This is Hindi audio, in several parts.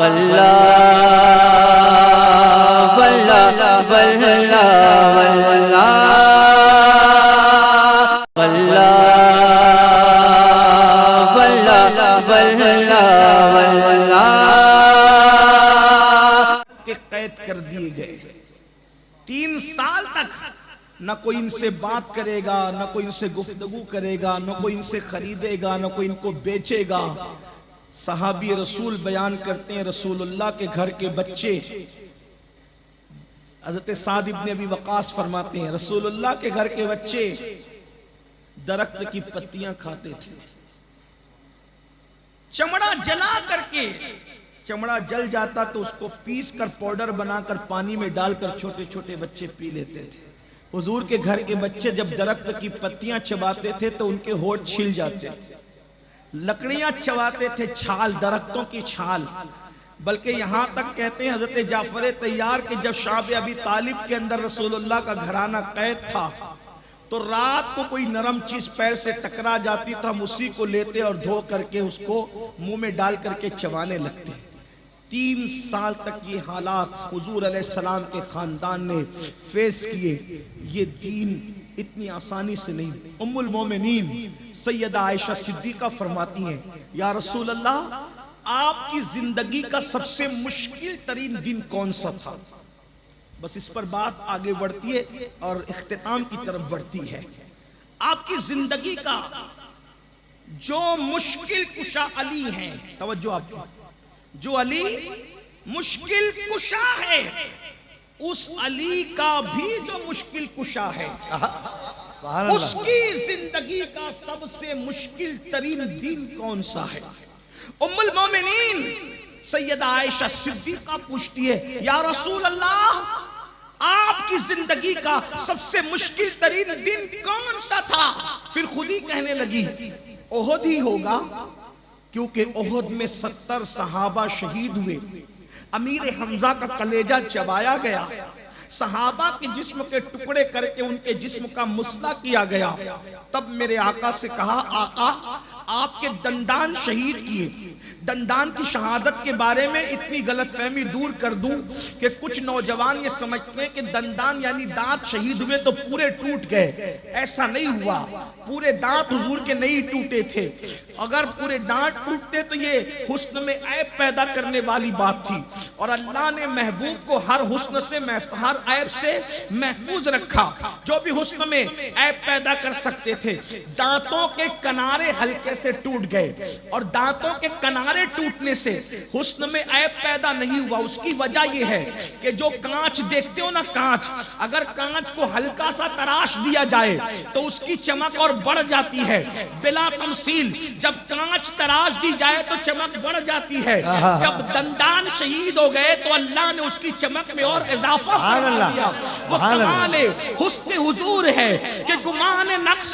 वल्लाह वल्लाह वल्लाह वल्लाह वल्लाह वल्लाह वल्लाह के कैद कर दिए गए। 3 साल तक न कोई इनसे बात करेगा, न कोई इनसे गुफ्तगू करेगा, न कोई इनसे खरीदेगा, न कोई इनको बेचेगा। सहाबी रसूल बयान करते हैं, रसूलुल्लाह के घर के बच्चे हज़रत साद इब्न अबी वक़ास फरमाते हैं, रसूलुल्लाह के घर के बच्चे दरख्त की पत्तियां खाते थे, चमड़ा जला करके, चमड़ा जल जाता तो उसको पीस कर पाउडर बनाकर पानी में डालकर छोटे छोटे बच्चे पी लेते थे। हुजूर के घर के बच्चे जब दरख्त की पत्तियां चबाते थे तो उनके होठ छिल जाते थे। लकड़ियां चबाते थे, छाल, दरख्तों की छाल। बल्कि यहां तक कहते हैं हजरत जाफर तैयार के जब शाब अबी तालिब के अंदर रसूलुल्लाह का घराना कैद था तो रात को कोई नरम चीज पैर से टकरा जाती तो हम उसी को लेते और धो करके उसको मुंह में डाल करके चबाने लगते। 3 साल तक ये हालात हुजूर अलैहिस्सलाम के खानदान ने फेस किए। ये दीन इतनी आसानी से नहीं। उम्मुल मोमिनीन सैयदा आयशा सिद्दीका फरमाती हैं, या रसूल अल्लाह, आपकी जिंदगी का सबसे मुश्किल तरीन दिन कौन सा था? बस इस पर बात आगे बढ़ती है और इख्तिताम की तरफ बढ़ती है। आपकी जिंदगी का जो मुश्किल कुशा अली है, तवज्जो आपकी, जो अली मुश्किल कुशा है, उस अली का भी जो मुश्किल कुशा है, उसकी जिंदगी का सबसे मुश्किल तरीन दिन कौन सा है? उम्मुल मोमिनीन सैयदा आयशा सिद्दीका पूछती है, या रसूल अल्लाह, आपकी जिंदगी का सबसे मुश्किल तरीन दिन कौन सा था? फिर खुद ही कहने लगी, ओहद ही होगा, क्योंकि ओहद में 70 सहाबा शहीद हुए, अमीर हमजा का कलेजा चबाया गया, सहाबा के जिस्म के टुकड़े करके उनके जिस्म का मुसला किया गया। तब मेरे आका से कहा, आका आपके दंदान शहीद किए, दंदान की शहादत के बारे में इतनी गलतफहमी दूर कर दूं कि कुछ नौजवान ये समझते हैं कि दंदान यानी दांत शहीद हुए तो पूरे टूट गए। ऐसा नहीं हुआ, पूरे दांत हुजूर के नहीं टूटे थे। अगर पूरे दांत टूटते तो ये हुस्न में ऐब पैदा करने वाली बात थी, और अल्लाह ने महबूब को हर हुस्न से, हर ऐब से महफूज रखा, जो भी हुस्न में ऐब पैदा कर सकते थे। दांतों के किनारे हल्के से टूट गए, और दांतों के किनारे टूटने से हुस्न में ऐब पैदा नहीं हुआ। उसकी वजह यह है कि जो कांच देखते हो ना, कांच, अगर कांच को हल्का सा तराश दिया जाए तो उसकी चमक और बढ़ जाती है। बिला तमसील, जब कांच तराश दी जाए तो चमक बढ़ जाती है। जब दंदान शहीद हो गए तो अल्लाह ने उसकी चमक में और इजाफा फरमा दिया। वो कमाल हुस्न हुजूर है कि गुमान नक्स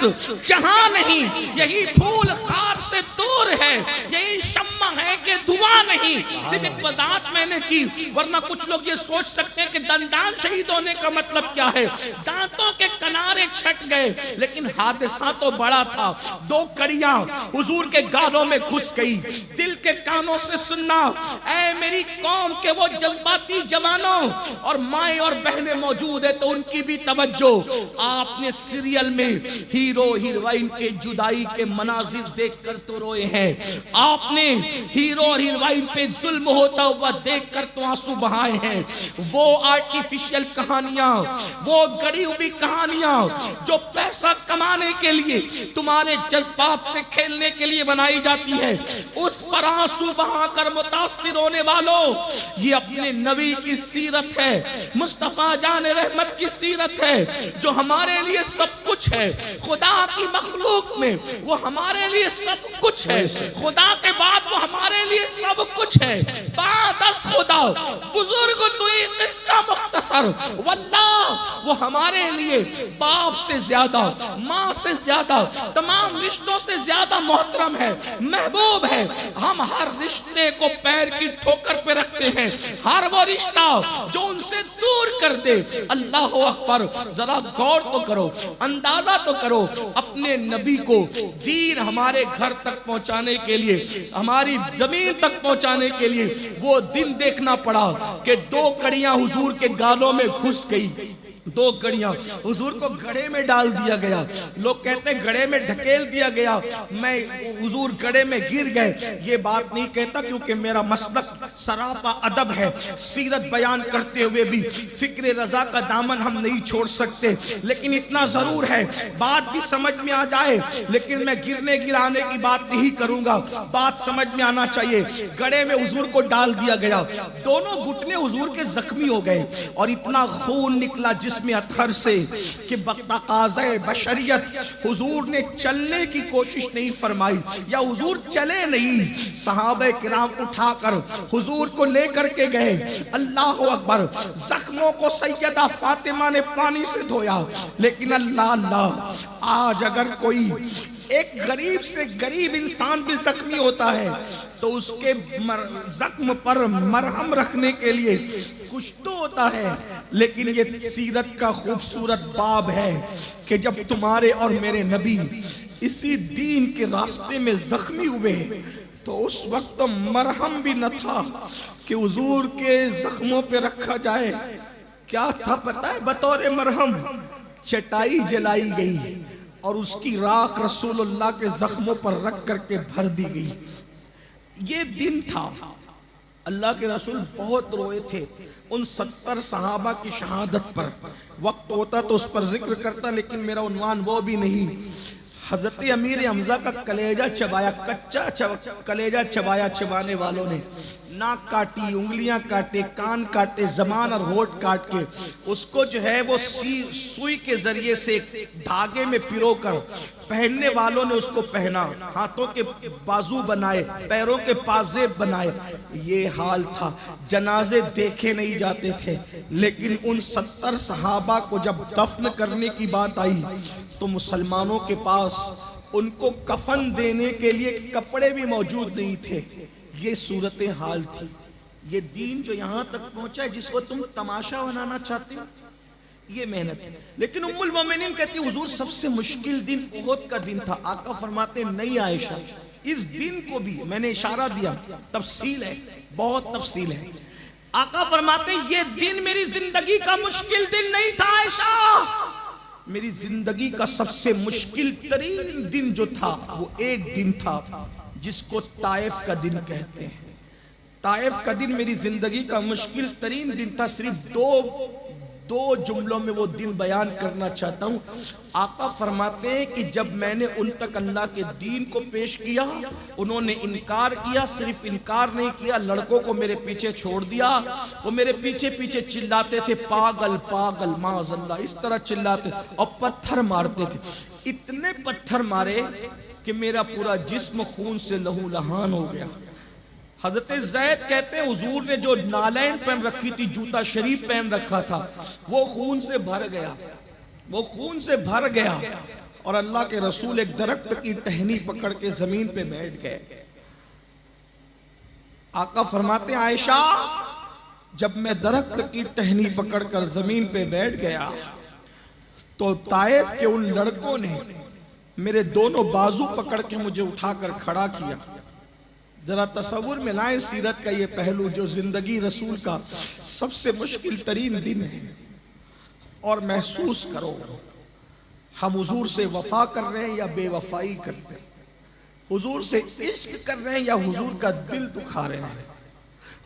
जहां नहीं, यही फूल खार से दूर है, यही शम्मा है कि धुआं नहीं। सिर्फ एक वजाहत मैंने की, वरना कुछ लोग ये सोच सकते हैं कि दंदान शहीद होने का मतलब क्या है। दांतों के किनारे छट गए, लेकिन हादसा तो बड़ा था। 2 कड़ियां हुजूर के गालों में घुस गई। दिल के कानों से सुनना, ऐ मेरी कौम के वो जज्बाती जवानों, और माएं और बहनें मौजूद है तो उनकी भी तवज्जो। आपने सीरियल में हीरो हीरोइन के जुदाई के मनाजिर देखकर तो रोए हैं, आपने हीरो और हीरोइन पे जुल्म होता हुआ देखकर तो आंसू बहाए हैं। वो आर्टिफिशियल कहानियां, वो गढ़ी हुई कहानियां जो पैसा कमाने के लिए, तुम्हारे जज्बात से खेलने के लिए बनाई जाती है, उस पर आंसू बहाकर मुतासिर होने वालों, ये अपने नबी की सीरत है, मुस्तफा जान रहमत की सीरत है, जो हमारे लिए सब कुछ है। खुदा की मखलूक में वो हमारे लिए सब कुछ है। खुदा के बाद वो हमारे लिए सब कुछ है। बादस खुदा बुजुर्ग तुई किस्सा मुख्तसर, वल्लाह वो हमारे लिए बाप से ज्यादा, माँ से ज्यादा, तमाम रिश्तों से ज्यादा मोहतरम है, महबूब है। हम हर रिश्ते को पैर की ठोकर पे रखते हैं, हर वो रिश्ता जो उनसे दूर कर दे। अल्लाह अकबर, जरा गौर तो करो, अंदाजा तो करो, अपने नबी को दीन हमारे घर तक पहुंचाने के लिए, हमारी जमीन तक पहुंचाने के लिए वो दिन देखना पड़ा कि 2 कड़ियां हुजूर के गालों में घुस गई। 2 कड़ियां हुजूर को गड़े में डाल दिया गया। लोग कहते गड़े में ढकेल दिया गया, मैं हुजूर गड़े में गिर गए। ये बात नहीं कहता क्योंकि मेरा मसलक सरापा अदब है। सीरत बयान करते हुए भी फिक्र रजा का दामन हम नहीं छोड़ सकते, लेकिन इतना जरूर है बात भी समझ में आ जाए। लेकिन मैं गिरने गिराने की बात नहीं करूंगा, बात समझ में आना चाहिए। गड़े में हुजूर को डाल दिया गया, दोनों घुटने हुजूर के जख्मी हो गए और इतना खून निकला जिसमें अथर से कि बतकाज़े बशरियत हुजूर ने चलने की कोशिश नहीं फरमाई या हुजूर चले नहीं। सहाबे किराम उठाकर हुजूर को लेकर के गए। अल्लाह अकबर, जख्मों को सैयदा फातिमा ने पानी से धोया। लेकिन अल्लाह अल्लाह, आज अगर कोई एक गरीब से गरीब इंसान भी जख्मी होता है तो उसके जख्म पर मरहम रखने के लिए कुछ तो होता है। लेकिन ये सीरत का खूबसूरत बाब है कि जब तुम्हारे और मेरे नबी इसी दीन के रास्ते में जख्मी हुए तो उस वक्त तो मरहम भी न था कि हुजूर के जख्मों पे रखा जाए। क्या था पता है? बतौर मरहम चटाई जलाई गई और उसकी राख रसूलुल्लाह के जख्मों पर रख करके भर दी गई। ये दिन था। अल्लाह के रसूल बहुत रोए थे उन 70 सहाबा की शहादत पर। वक्त होता तो उस पर जिक्र करता, लेकिन मेरा उन्वान वो भी नहीं। हजरत अमीर हमजा का कलेजा चबाया, कच्चा कलेजा चबाया चबाने वालों ने। नाक काटी, उंगलियां काटे, कान काटे, जबान और होठ काट के उसको जो है वो सुई के जरिए से धागे में पिरोकर पहनने वालों ने उसको पहना। हाथों के बाजू बनाए, पैरों के पाजेब बनाए। ये हाल था। जनाजे देखे नहीं जाते थे, लेकिन उन 70 सहाबा को जब दफन करने की बात आई तो मुसलमानों के पास उनको कफन देने के लिए कपड़े भी मौजूद नहीं थे। ये सूरत हाल थी। ये दीन जो यहाँ तक पहुंचा है, जिसको तुम तमाशा बनाना चाहते हो, ये मेहनत है। लेकिन उम्मुल मोमिनीन कहती हुजूर सबसे मुश्किल दिन उहद का दिन था। आका फरमाते नहीं आयशा, इस दिन को भी मैंने इशारा दिया, तफसील है, बहुत तफसील है। आका फरमाते ये दिन मेरी जिंदगी का मुश्किल दिन नहीं था आयशा, मेरी जिंदगी का सबसे मुश्किल तरीन दिन जो था वो एक दिन था जिसको ताइफ का दिन कहते हैं। ताइफ का दिन मेरी जिंदगी का मुश्किल तरीन दिन था। सिर्फ दो जुमलों में वो दिन बयान करना चाहता हूँ। आका फरमाते हैं कि जब मैंने उन तक अल्लाह के दीन को पेश किया, उन्होंने इनकार किया। सिर्फ इनकार नहीं किया, लड़कों को मेरे पीछे छोड़ दिया। वो मेरे पीछे पीछे चिल्लाते थे, पागल पागल माज़अल्लाह, इस तरह चिल्लाते और पत्थर मारते थे। इतने पत्थर मारे कि मेरा पूरा जिस्म खून से लहू लहान हो गया। हजरत ज़ैद कहते हैं हुजूर ने जो नालैन पहन रखी थी, जूता शरीफ पहन रखा था, वो खून से भर गया, वो खून से भर गया। और अल्लाह के रसूल एक दरख्त की टहनी पकड़ के जमीन पे बैठ गए। आका फरमाते आयशा, जब मैं दरख्त की टहनी पकड़कर जमीन पे बैठ गया तो ताइफ के उन लड़कों ने मेरे दोनों बाजू पकड़ के मुझे उठाकर खड़ा किया। जरा तसव्वुर में लाएं सीरत का ये पहलू, जो जिंदगी रसूल का सबसे मुश्किल तरीन दिन है। और महसूस करो हम हुजूर से वफा कर रहे हैं या बेवफाई कर रहे हैं, हुजूर से इश्क कर रहे हैं या हुजूर का दिल दुखा रहे हैं,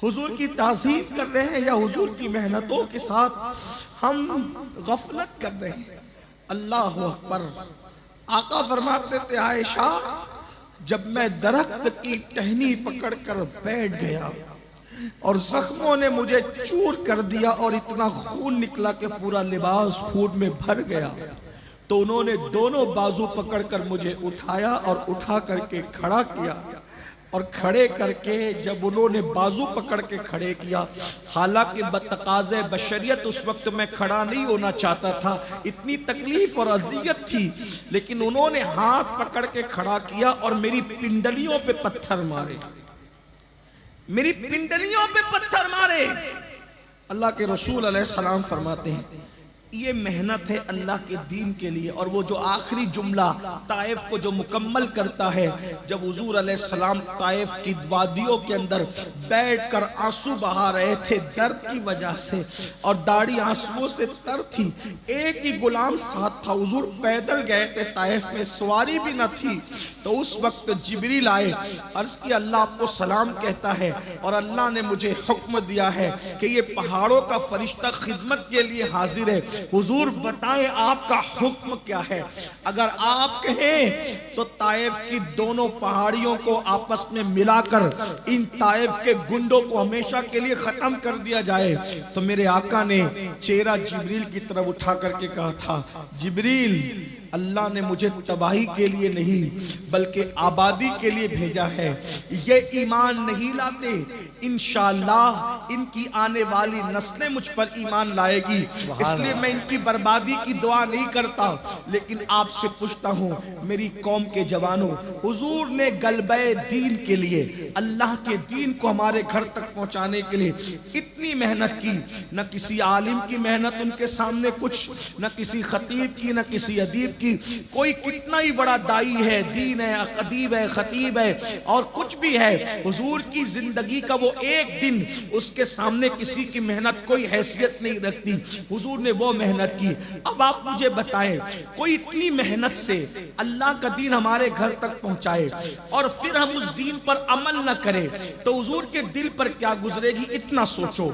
हुजूर की ताज़ीम कर रहे हैं या हुजूर की मेहनतों के साथ हम गफलत कर रहे हैं। अल्लाह अकबर। आका फरमाते थे आयशा, जब मैं दरख्त की टहनी पकड़कर बैठ गया और जख्मों ने मुझे चूर कर दिया और इतना खून निकला कि पूरा लिबास खून में भर गया, तो उन्होंने दोनों बाजू पकड़कर मुझे उठाया और उठा करके खड़ा किया। और खड़े करके जब उन्होंने बाजू पकड़ के खड़े किया, हालांकि बतकाज़े बशरियत उस वक्त मैं खड़ा नहीं होना चाहता था, इतनी तकलीफ और अजियत थी, लेकिन उन्होंने हाथ पकड़ के खड़ा किया और मेरी पिंडलियों पे पत्थर मारे, मेरी पिंडलियों पे पत्थर मारे। अल्लाह के रसूल अलैहिस्सलाम फरमाते हैं ये मेहनत है अल्लाह के दीन के लिए। और वो जो आखिरी जुमला ताइफ को जो मुकम्मल करता है, जब हुजूर अलैहिस्सलाम ताइफ की वादियों के अंदर बैठकर आंसू बहा रहे थे दर्द की वजह से, और दाढ़ी आंसुओं से तर थी, एक ही गुलाम साथ था, हुजूर पैदल गए थे ताइफ में, सवारी भी न थी। तो उस वक्त जिब्रील आए, अर्ज की अल्लाह आपको सलाम कहता है और अल्लाह ने मुझे हुक्म दिया है कि ये पहाड़ों का फरिश्ता खिदमत के लिए हाजिर है, हुजूर बताएं आपका हुक्म क्या है। अगर आप कहें तो ताइफ की दोनों पहाड़ियों को आपस में मिलाकर इन ताइफ के गुंडों को हमेशा के लिए खत्म कर दिया जाए। तो मेरे आका ने चेहरा जिब्रील की तरफ उठा करके कहा था, जिब्रील अल्लाह ने मुझे तबाही के लिए नहीं बल्कि आबादी के लिए भेजा है। ये ईमान नहीं लाते, इंशाअल्लाह इनकी आने वाली नस्लें मुझ पर ईमान लाएगी, इसलिए मैं इनकी बर्बादी की दुआ नहीं करता। लेकिन आपसे पूछता हूँ मेरी कौम के जवानों, हुजूर ने गलबे दीन के लिए, अल्लाह के दीन को हमारे घर तक पहुँचाने के लिए इतनी मेहनत की, न किसी आलिम की मेहनत उनके सामने कुछ, न किसी खतीब की, न किसी अदीब की। कोई कितना ही बड़ा दाई है, दीन है, अदीब है, खतीब है और कुछ भी है, हुजूर की जिंदगी का वो एक दिन उसके सामने किसी की मेहनत कोई हैसियत नहीं रखती। हुजूर ने वो मेहनत की। अब आप मुझे बताएं, कोई इतनी मेहनत से अल्लाह का दीन हमारे घर तक पहुंचाए और फिर हम उस दीन पर अमल न करें तो हुजूर के दिल पर क्या गुजरेगी, इतना सोचो।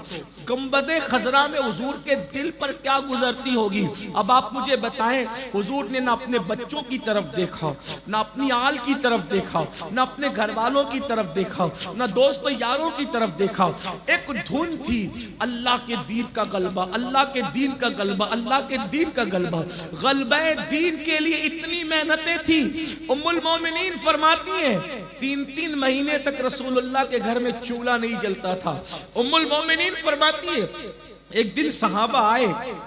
गुंबदे खजरा में हुजूर के दिल पर क्या गुजरती होगी। अब आप मुझे बताएं, हुजूर ने ना अपने बच्चों की तरफ देखा, ना अपनी आल की तरफ देखा, ना अपने घर वालों की तरफ देखा, ना दोस्तों यारों की तरफ देखा। एक धुन थी, अल्लाह के दीन का गलबा, अल्लाह के दीन का गलबा, अल्लाह के दीन का गलबा। गलबे दीन के लिए इतनी मेहनतें थी। उम्मुल मोमिनीन फरमाती हैं 3-3 महीने तक रसूलुल्लाह के घर में चूल्हा नहीं जलता था। उम्मुल मोमिनीन फरमाती है एक दिन सहाबा आए,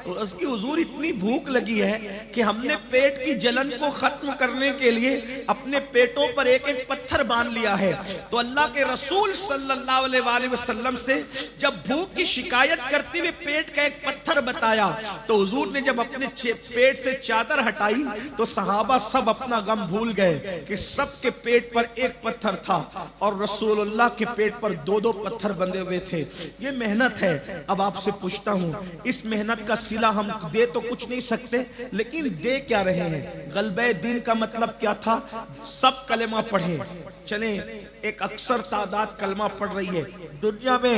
उसकी हुजूर इतनी भूख लगी है कि हमने पेट की जलन को खत्म करने के लिए अपने पेटों पर एक एक पत्थर बांध लिया है। तो अल्लाह के रसूल सल्लल्लाहु अलैहि वसल्लम से जब भूख की शिकायत करते हुए पेट का एक पत्थर बताया तो हुजूर ने जब अपने पेट से चादर हटाई तो सहाबा सब अपना गम भूल गए कि सबके पेट पर एक पत्थर था और रसूलुल्लाह के पेट पर 2-2 पत्थर बंधे हुए थे। ये मेहनत है। अब आपसे पूछता हूं, इस मेहनत का सिला हम दे तो कुछ नहीं सकते, लेकिन दे क्या रहे हैं। गलबे दीन का मतलब क्या था, सब कलेमा पढ़े चले। एक अक्सर तादाद कलमा पढ़ रही है दुनिया में,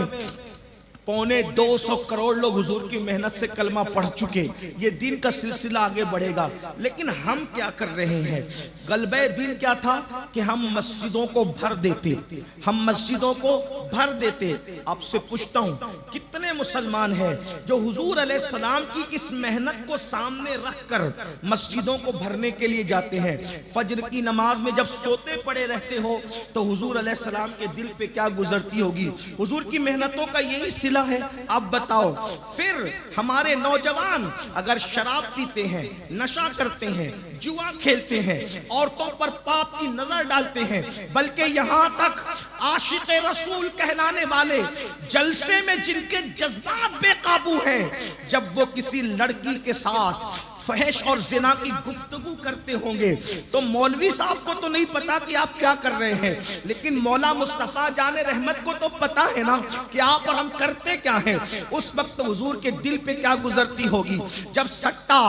250 करोड़ लोग हुजूर की मेहनत से कलमा पढ़ चुके। ये दीन का सिलसिला आगे बढ़ेगा, लेकिन हम क्या कर रहे हैं। गलबे दीन क्या था कि हम मस्जिदों को भर देते, हम मस्जिदों को भर देते। आपसे पूछता हूं, कितने मुसलमान हैं जो हुजूर अलैहिस्सलाम की इस मेहनत को सामने रखकर मस्जिदों को भरने के लिए जाते हैं। फजर की नमाज में जब सोते पड़े रहते हो तो हुजूर अलैहिस्सलाम के दिल पे क्या गुजरती होगी। हुजूर की मेहनतों का यही सिला है। आप बताओ, फिर हमारे नौजवान अगर शराब पीते हैं, नशा करते हैं, जुआ खेलते हैं, औरतों पर पाप की नजर डालते हैं, बल्कि यहां तक आशिक़े रसूल कहलाने वाले जलसे में जिनके जज्बात बेकाबू हैं, जब वो किसी लड़की के साथ फहश और जिना की गुफ्तगू करते होंगे तो मौलवी साहब को तो नहीं पता कि आप क्या कर रहे हैं, लेकिन मौला मुस्तफा जाने रहमत को तो पता है ना कि आप और हम करते क्या हैं। उस वक्त हुजूर के दिल पे क्या गुजरती होगी। जब सट्टा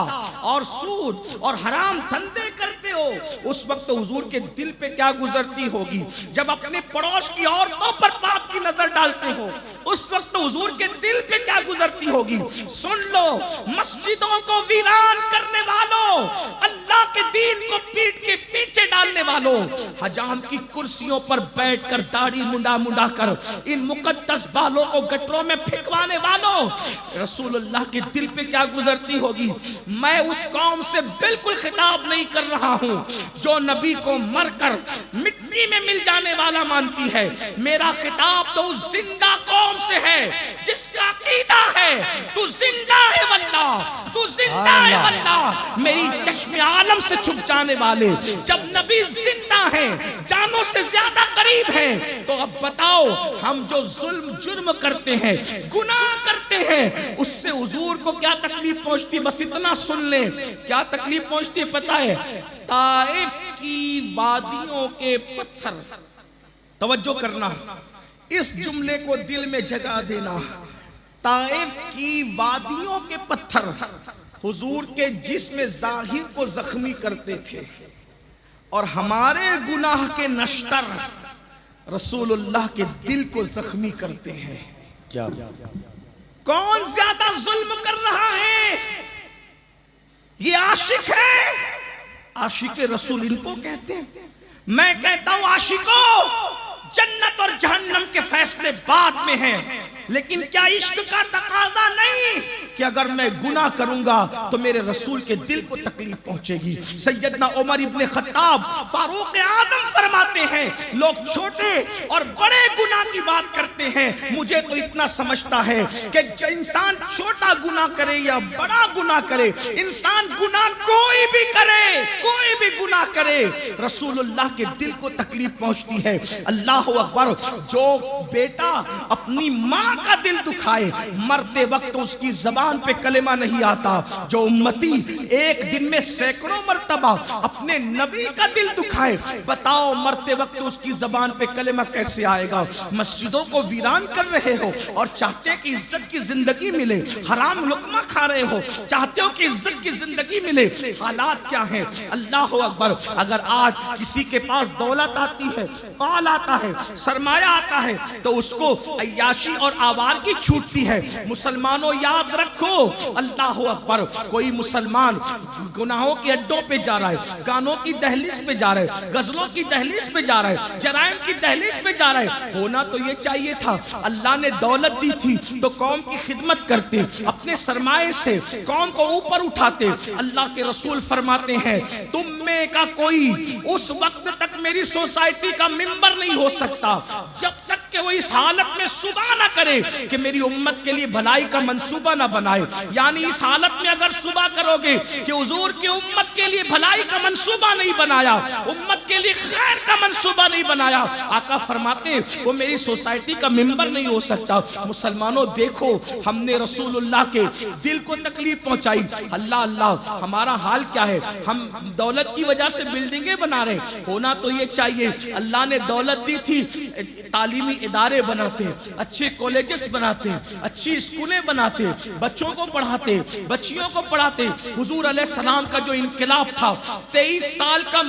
और सूद और हराम धंधे करते हो उस वक्त हुजूर के दिल पे क्या गुजरती होगी। जब अपने पड़ोस की औरतों पर पाप की नजर डालते हो उस वक्त हुजूर के दिल पे क्या गुजरती होगी। सुन लो, मस्जिदों को वीरान करने वालों, अल्लाह के दीन को पीठ के पीछे डालने वालों, हजाम की कुर्सियों पर बैठकर दाढ़ी मुंडा मुंडा कर इन मुकद्दस बालों को गटरों में फेंकवाने वालों, रसूलुल्लाह के दिल पे क्या गुजरती होगी। मैं उस कौम से बिल्कुल खिताब नहीं कर रहा हूं जो नबी को मरकर मिट्टी में मिल जाने वाला मानती है। मेरा खिताब तो उस जिंदा कौम से है जिसका अकीदा है तू जिंदा है वल्लाह, तू जिंदा है वल्लाह। मेरी चश्मे आलम से छुप जाने वाले, जब नबी जिंदा है, जानों से ज्यादा करीब है, तो अब बताओ हम जो जुल्म जुर्म करते हैं, गुनाह करते करते हैं उससे हुजूर को क्या तकलीफ पहुंचती, बस इतना सुन ले। क्या तकलीफ पहुंचती है पता है? ताइफ की वादियों के पत्थर, तवज्जो करना, इस जुमले को दिल में जगा देना। ताइफ की वादियों के पत्थर हुजूर के जिस्म जाहिर को जख्मी करते थे और हमारे गुनाह के नश्तर रसूलुल्लाह के दिल को जख्मी करते हैं। क्या कौन ज्यादा जुल्म कर रहा है? ये आशिक है, आशिक रसूल इनको कहते हैं। मैं कहता हूं आशिकों, जन्नत और जहन्नम के फैसले बाद में हैं, लेकिन क्या इश्क का तकाजा नहीं कि अगर मैं गुनाह करूंगा तो मेरे रसूल के दिल को तकलीफ पहुंचेगी। सैयदना उमर इब्ने खत्ताब फारूक आदम फरमाते हैं, लोग छोटे और बड़े गुनाह की बात करते हैं, मुझे तो इतना समझता है कि इंसान छोटा गुनाह करे या बड़ा गुनाह करे, इंसान गुनाह कोई भी करे, कोई भी गुनाह करे, रसूलुल्लाह के दिल को तकलीफ पहुंचती है। अल्लाह अकबर। जो बेटा अपनी माँ का दिल दुखाए, मरते वक्त उसकी जबान पे कलेमा नहीं आता। जो उम्मती एक दिन में सैकड़ों मर्तबा अपने नबी का दिल दुखाए, बताओ मरते वक्त उसकी जबान पे कलेमा कैसे आएगा? मस्जिदों को वीरान कर रहे हो और चाहते कि इज्जत की जिंदगी मिले, हराम लुकमा खा रहे हो, चाहते हो कि इज्जत की जिंदगी मिले। हालात क्या है? अल्लाह अकबर। अगर आज किसी के पास दौलत आती है, माल आता है, सरमाया आता है, तो उसको अय्याशी और आवार की छूटती है। मुसलमानों याद रखो, अल्लाह अकबर, कोई मुसलमान गुनाहों के अड्डों पे जा रहा है, गानों की दहलीज पे जा रहा है, गजलों की दहलीज पे जा रहा है, जराइम की दहलीज पे जा रहा है। होना तो ये चाहिए था, अल्लाह ने दौलत दी थी तो कौम की खिदमत करते, अपने सरमाए से कौम को ऊपर उठाते। अल्लाह के रसूल फरमाते हैं, तुम में का कोई उस वक्त तक मेरी सोसाइटी का मेंबर नहीं हो सकता जब तक कि वो इस हालत में सुबह ना करे कि मेरी उम्मत के लिए भलाई का मंसूबा ना बनाए। यानी इस हालत में अगर सुबह करोगे कि हुजूर की उम्मत के लिए भलाई का मंसूबा नहीं बनाया, उम्मत के लिए खैर का मंसूबा नहीं बनाया, आका फरमाते वो मेरी सोसाइटी का मेंबर नहीं हो सकता। मुसलमानों देखो, हमने रसूलुल्लाह के दिल को तकलीफ पहुंचाई। अल्लाह अल्लाह, हमारा हाल क्या है? हम दौलत की वजह से बिल्डिंगें बना रहे। होना तो ये चाहिए, अल्लाह ने दौलत दी थी, तालीमी इदारे बनाते, अच्छे कॉलेजेस बनाते, अच्छी स्कूलें बनाते, बच्चों को पढ़ाते, बच्चियों को पढ़ाते। हुजूर अलैहिस्सलाम का जो इनकलाब था, 23 साल का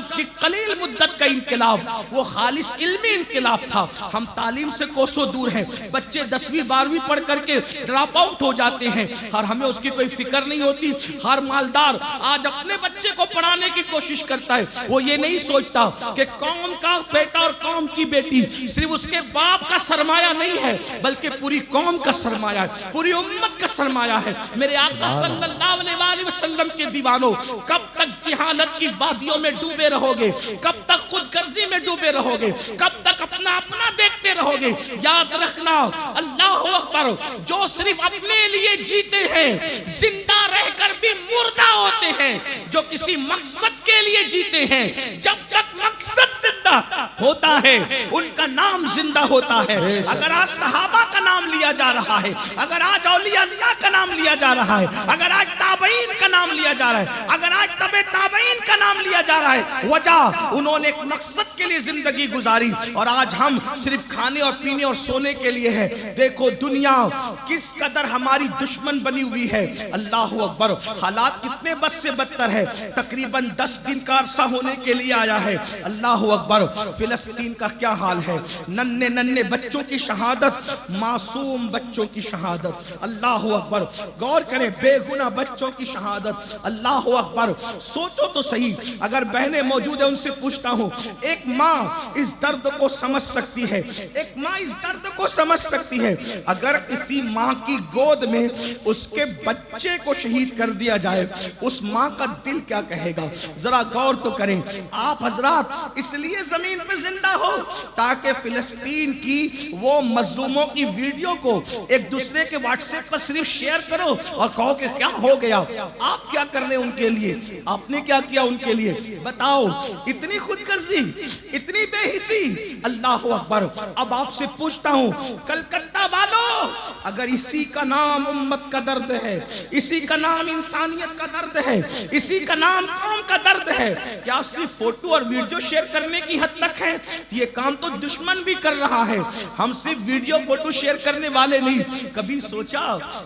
कलील मुद्दत का इनकलाब, वो खालिस इल्मी इनकलाब था। हम तालीम से कोसों दूर हैं, बच्चे 10वीं 12वीं पढ़ करके ड्रॉप आउट हो जाते हैं और हमें उसकी कोई फिक्र नहीं होती। हर मालदार आज अपने बच्चे को पढ़ाने की कोशिश करता है, वो ये नहीं सोचता कि कौम का बेटा और कौम की बेटी सिर्फ उसके बाप का सरमाया नहीं है, बल्कि पूरी कौम का सरमाया है, पूरी उम्मत का सरमाया है। मेरे आका सल्लल्लाहु अलैहि वसल्लम के दीवानों, कब तक जिहालत की वादियों में डूबे रहोगे? कब तक खुदगर्जी में डूबे रहोगे? कब तक अपना अपना देखते रहोगे? याद रखना, अल्लाह अकबर, जो सिर्फ अपने लिए जीते हैं जिंदा रहकर भी मुर्दा होते हैं, जो किसी मकसद के लिए जीते हैं, जब तक मकसद जिंदा होता है उनका नाम जिंदा होता है। अगर आज सहाबा का नाम लिया जा रहा है, अगर आज औलिया अल्लाह का नाम लिया जा रहा है, अगर आज ताबईन का नाम लिया जा रहा है, अगर आज तबे ताबईन का नाम लिया जा रहा है, वजह उन्होंने एक मकसद के लिए जिंदगी गुजारी और आज हम सिर्फ खाने और पीने और सोने के लिए है। देखो दुनिया किस कदर हमारी दुश्मन बनी हुई है। अल्लाह अकबर, हालात कितने बद से बदतर है। तकरीबन 10 दिन का अरसा होने के लिए आया है। अल्लाह अकबर, फिलिस्तीन का क्या हाल है? नन्हे नन्हे बच्चों की शहादत, मासूम बच्चों की शहादत। अल्लाह अकबर, गौर करें, बेगुनाह बच्चों की शहादत। अल्लाह अकबर, सोचो तो सही, अगर बहनें मौजूद है उनसे पूछता हूँ, एक माँ इस दर्द को समझ सकती है, एक माँ इस दर्द को समझ सकती है। अगर किसी माँ की गोद में उसके बच्चे को शहीद कर दिया जाए, उस माँ का दिल क्या कहेगा? जरा गौर तो करें। आप हजरात इसलिए जमीन पे जिंदा हो ताकि फिलिस्तीन की वो मजलूमों की वीडियो को एक दूसरे के व्हाट्सएप पर सिर्फ शेयर करो और कहो कि क्या हो गया। आप क्या कर रहे हैं उनके लिए? आपने क्या किया उनके लिए? बताओ, इतनी खुदगर्जी, इतनी बेहिसी। अल्लाह अकबर। अब आपसे पूछता हूं, कलकत्ता वालों, अगर इसी का नाम उम्मत का दर्द है, इसी का नाम इंसानियत का दर्द है, इसी का नाम कौम का दर्द है, क्या सिर्फ फोटो और वीडियो शेयर करने की हद तक है? ये काम तो दुश्मन भी कर रहा है। हम सिर्फ वीडियो फोटो शेयर करने वाले नहीं। कभी सोचा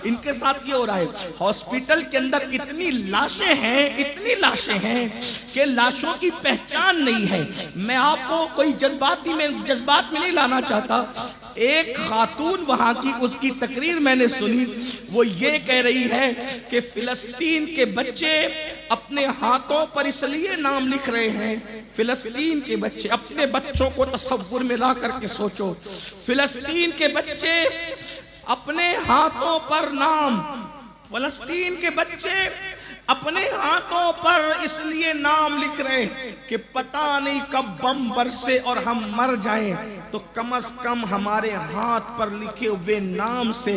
इनके साथ ये हो रहा है? हॉस्पिटल के अंदर इतनी लाशें हैं, इतनी लाशें हैं कि लाशों की पहचान नहीं है। मैं आपको कोई जज्बात में नहीं लाना चाहता। एक खातून वहां की, उसकी तकरीर मैंने सुनी, वो ये कह रही है कि फिलिस्तीन के बच्चे अपने हाथों पर इसलिए नाम लिख रहे हैं। फिलिस्तीन के बच्चे, अपने बच्चों को तसव्वुर में ला करके सोचो, फिलिस्तीन के बच्चे अपने हाथों पर नाम, फिलिस्तीन के बच्चे अपने हाथों पर इसलिए नाम लिख रहे कि पता नहीं कब बम बरसे और हम मर जाएं, तो कम से कम हमारे हाथ पर लिखे हुए नाम से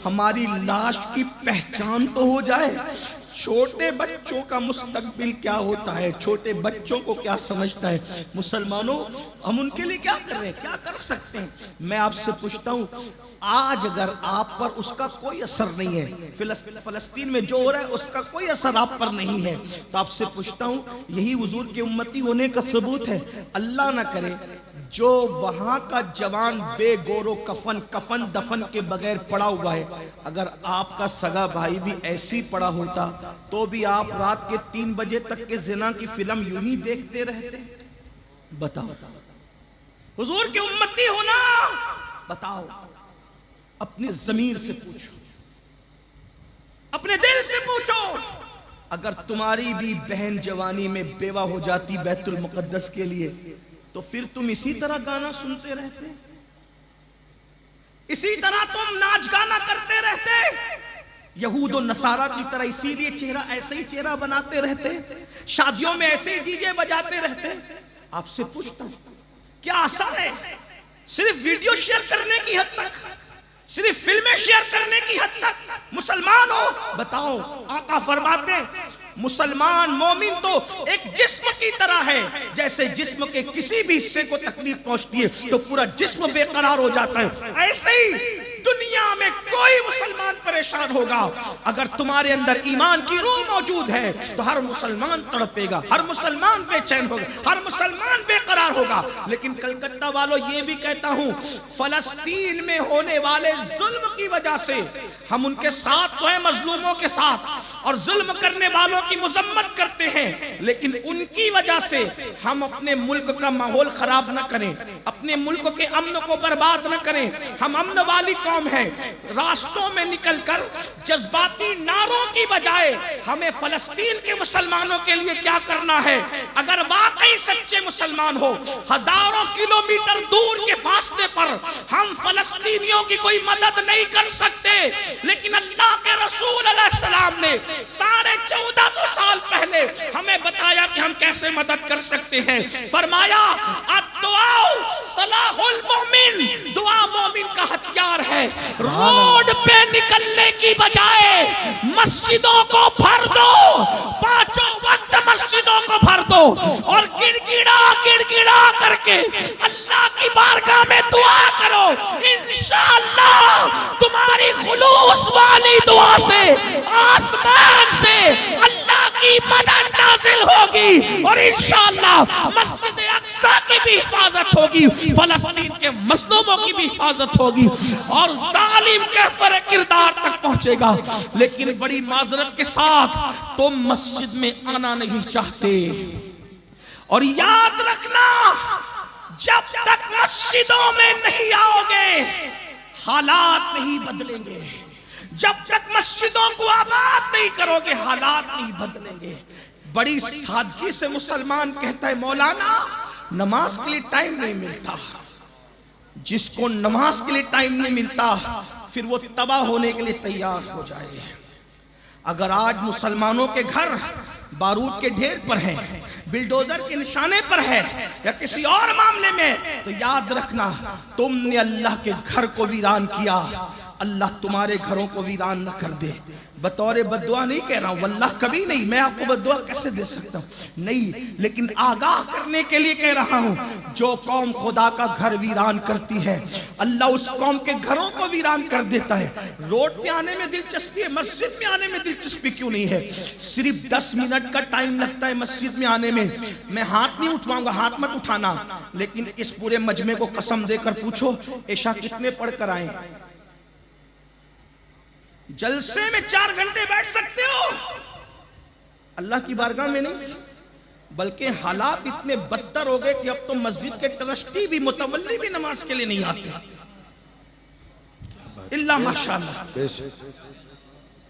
हमारी लाश की पहचान तो हो जाए। छोटे बच्चों का मुस्तकबिल क्या होता है, छोटे बच्चों को क्या समझता है? मुसलमानों, हम उनके लिए क्या कर रहे हैं, क्या कर सकते हैं? मैं आपसे पूछता हूँ, आज अगर आप पर उसका कोई असर नहीं है, फिलिस्तीन में जो हो रहा है उसका कोई असर आप पर नहीं है, तो आपसे पूछता हूँ, यही हुजूर के उम्मती होने का सबूत है। अल्लाह ना करे जो वहां का जवान बेगोरो कफन दफन के बगैर पड़ा हुआ है, अगर आपका सगा भाई भी ऐसी पड़ा होता तो भी आप रात के 3 बजे तक के जिना की फिल्म यूं ही देखते रहते? बताओ, हुजूर के उम्मती होना, बताओ। अपने ज़मीर से पूछो, अपने दिल से पूछो। अगर तुम्हारी भी बहन जवानी में बेवा हो जाती बैतुल मुकद्दस के लिए, तो फिर तुम इसी तरह गाना सुनते रहते, इसी तरह तुम नाच गाना करते रहते, यहूद और नसारा की तरह इसीलिए चेहरा ऐसे ही चेहरा बनाते रहते, शादियों में ऐसे ही डीजे बजाते रहते। आपसे पूछता हूं, क्या असर है सिर्फ वीडियो शेयर करने की हद तक, सिर्फ फिल्में शेयर करने की हद तक? मुसलमान हो, बताओ। आका फरमाते हैं मुसलमान मोमिन तो एक जिस्म की तरह है, जैसे जिस्म के किसी भी हिस्से को तकलीफ पहुंचती है तो पूरा जिस्म बेकरार हो जाता है, ऐसे ही दुनिया में कोई मुसलमान परेशान होगा, अगर तुम्हारे अंदर ईमान की रूह मौजूद है तो हर मुसलमान तड़पेगा, हर मुसलमान बेचैन होगा, हर मुसलमान बेकरार होगा। लेकिन कलकत्ता वालों, ये भी कहता हूं, फलस्तीन में होने वाले जुल्म की वजह से हम उनके साथ तो है, मजलूमों के साथ, और जुल्म करने वालों की मुजम्मत करते हैं, लेकिन उनकी वजह से हम अपने मुल्क का माहौल खराब न करें, अपने मुल्क के अमन को बर्बाद न करें। हम अमन वाली कौम है। रास्तों में निकलकर जज्बाती नारों की बजाय हमें फलस्तीन के मुसलमानों के लिए क्या करना है? अगर वाकई सच्चे मुसलमान हो, हजारों किलोमीटर दूर के फासले पर हम फलस्तीनियों की कोई मदद नहीं कर सकते, लेकिन अल्लाह के रसूल अलैहिस्सलाम ने 1450 साल पहले हमें बताया कि हम कैसे मदद कर सकते हैं। फरमाया, अद्दुआ सलाहुल मोमिन, दुआ मोमिन का हथियार है। रोड पे निकलने की बजाय मस्जिदों को भर दो, 5 वक्त मस्जिदों को भर दो और गिड़गिड़ा करके अल्लाह की बारगाह में दुआ करो। इंशाअल्लाह तुम्हारी खुलूस वाली दुआ से आसमान से अल्लाह की मदद नाज़िल होगी और इंशाअल्लाह मस्जिद अक्सा की भी हिफाजत होगी, फलस्तीन के मजलूमों की भी हिफाजत होगी और जालिम के फरे किरदार तक पहुंचेगा। लेकिन बड़ी माजरत के साथ तुम मस्जिद में आना नहीं चाहते, और याद रखना, जब तक मस्जिदों में नहीं आओगे हालात नहीं बदलेंगे, जब तक मस्जिदों को आबाद नहीं करोगे हालात नहीं बदलेंगे। बड़ी सादगी से मुसलमान कहता है, मौलाना नमाज के लिए टाइम नहीं मिलता। जिसको नमाज के लिए टाइम नहीं मिलता फिर वो तबाह होने के लिए तैयार हो जाए। अगर आज मुसलमानों के घर बारूद के ढेर पर हैं, बिल्डोजर के निशाने पर है या किसी और मामले में, तो याद रखना तुमने अल्लाह के घर को वीरान किया, अल्लाह तुम्हारे घरों को वीरान न कर दे। बतौर बद्दुआ नहीं कह रहा हूं, वल्लाह कभी नहीं, मैं आपको बद्दुआ कैसे दे सकता हूं, नहीं, लेकिन आगाह करने के लिए कह रहा हूं। जो कौम खुदा का घर वीरान करती है, अल्लाह उस कौम के घरों को वीरान कर देता है। रोड पे आने में दिलचस्पी है, मस्जिद में आने में दिलचस्पी क्यों नहीं है? सिर्फ 10 मिनट का टाइम लगता है मस्जिद में आने में। मैं हाथ नहीं उठवाऊंगा, हाथ मत उठाना, लेकिन इस पूरे मजमे को कसम देकर पूछो इशा कितने पढ़कर आए? जलसे में 4 घंटे बैठ सकते हो, अल्लाह की बारगाह में नहीं। बल्कि हालात इतने बदतर हो गए कि अब तो मस्जिद के ट्रस्टी भी, मुतवल्ली भी नमाज के लिए नहीं आते, इल्ला माशाअल्लाह।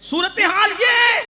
सूरत हाल ये